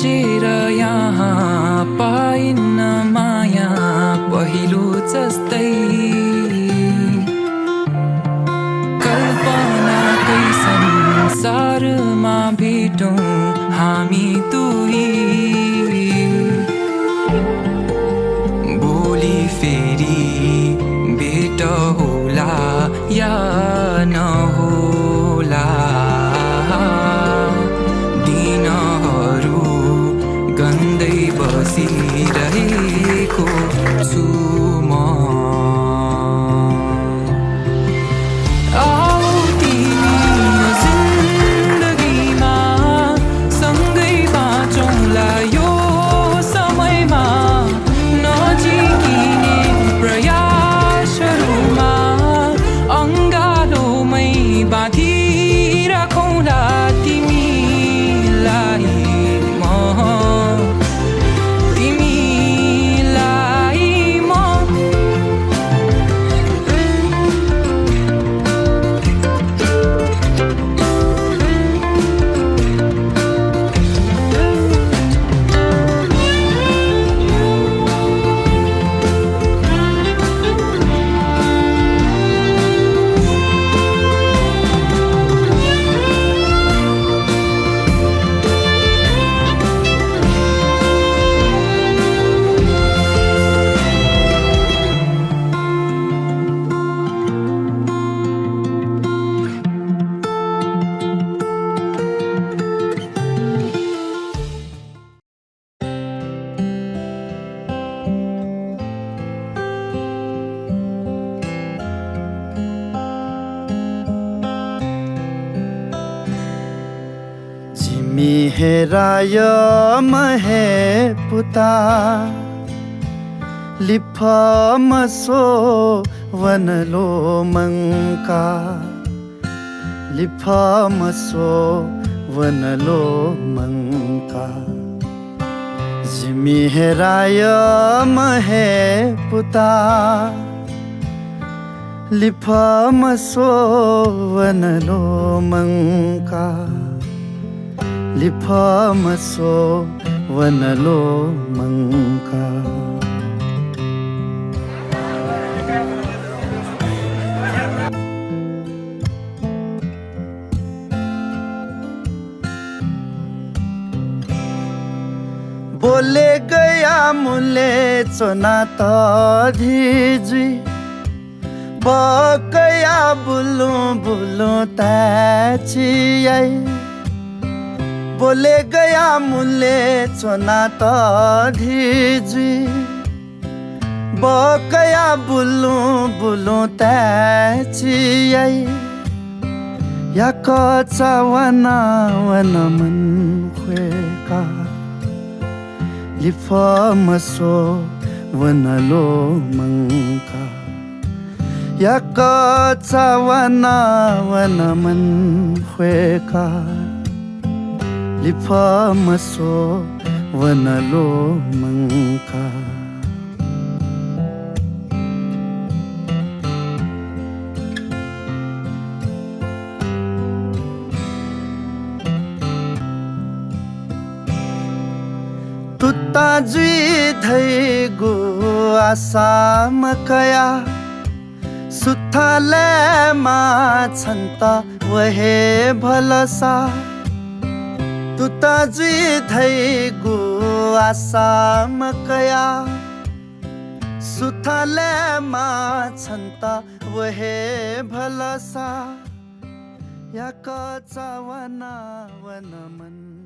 बसेर यहाँ पाइन्न माया पहिलो जस्तै कल्पनाकै संसारमा भेटौँ हामी दुई भोलि फेरि भेट होला या नहोला दिनहरू गन्दै बसिरहेको छु म आऊ तिमी यो जिन्दगीमा सँगै बाँचौँला यो समयमा नजिकिने प्रयासहरूमा अङ्गालोमै बाँधिराखौँला तिमीलाई हेराय महे पुता लिफमसो वनलो मंका लिफमसो वनलो मंका जिमी हेराय महे पुता लिफमसो वनलो मंका लिफमसो वनलो मंका बोले गया मुले चोना तधिजुई बकया बुलु बुलु ताचियाई बोले गया मुले चोना तधिजुई बकया बुलु बुलु ताचियाई या कचा वना वन मन खुएका लिफमसो वनलो मंका या कचा वना वन मन खुएका लिफमसो वनलो मंका तुत्ता जुई धै गो आसाम कया सुथले मा छन्त वहे भलसा तुत्ता जुई धै गो आसाम कया सुथले मा छन्त वहे भलसा या कचा वना वन मन